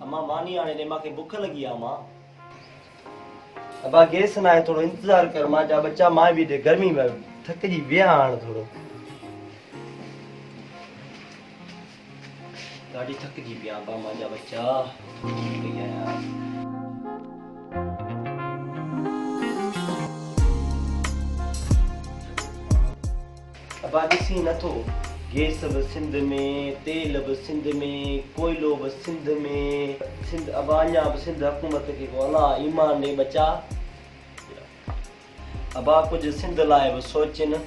अम्मा मानी आने ने माके भूख लगी आ मां। अबा गैस ना है थोड़ो इंतजार कर मां जा बच्चा मां भी दे गर्मी में थक जी विया आण थोड़ो गाड़ी थक जी पिया बा मां जा बच्चा भैया यार अबा ॾिसी नथो गैस बि सिंध में तेल बि सिंध में कोयलो बि सिंध में सिंध अबा अञा बि सिंध हुकूमत खे को अलाह ईमान ॾे बचा अबा कुछ सिंध लाइ बि सोचनि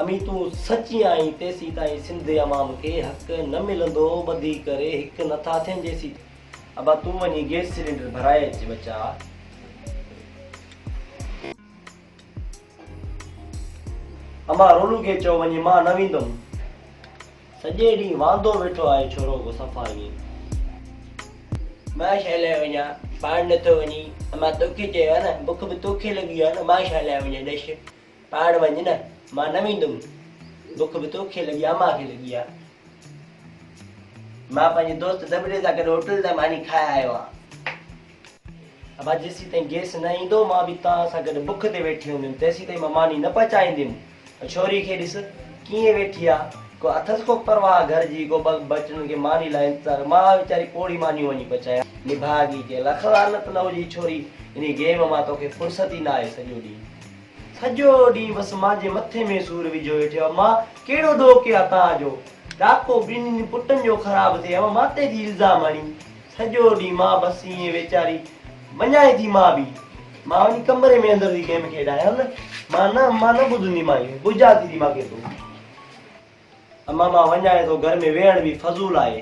अमी तूं सची आई तेसी ताईं सिंध अवाम खे हक़ न मिलंदो ॿधी करे हिकु नथा थियनि जेसी अबा तूं वञी गैस सिलेंडर भराए अच बच्चा अम्मा रोलू खे चओ वञी मां न वेंदुमि सॼे ॾींहुं वांदो वेठो आहे छोरो को सफ़ाई मां छा लाइ वञा पाण नथो वञी अम्मा तोखे चयो आहे न बुख बि तोखे लॻी आहे न मां छा लाइ वञा ॾेश पाण वञ न मां न वेंदुमि बुख बि तोखे लॻी आहे अम्मा खे लॻी आहे मां पंहिंजे दोस्त दॿड़े सां गॾु होटल तां मानी खाए आयो आहियां अबा जेसीं ताईं गैस न ईंदो मां बि तव्हां सां गॾु बुख ते वेठी हूंदुमि तेसीं ताईं मां मानी न पचाईंदुमि छोरी खे ॾिस कीअं वेठी आहे को अथसि को परवाह घर जी को बचड़नि खे मानी लाइ इंतज़ारु मां वीचारी कोड़ी मानी वञी पचायां निभागी के लख लानत न हुजी छोरी इन गेम मां तोखे फुर्सत ई न आहे सॼो ॾींहुं बसि मां जे मथे में सूर विझो वेठो आहे मां कहिड़ो ॾोह कयो आहे तव्हांजो ॾाको ॿिन्हिनि पुटनि जो ख़राबु थिए मां ते थी इल्ज़ाम हणी सॼो ॾींहुं मां बसि ईअं वीचारी वञाए थी मां बि मां वञी कमरे में अंदरि थी गेम खेॾां न मां न ॿुधंदी मां बुझा थी मांखे तूं अम्मा मां वञाए थो घर में वेहण बि फज़ूल आहे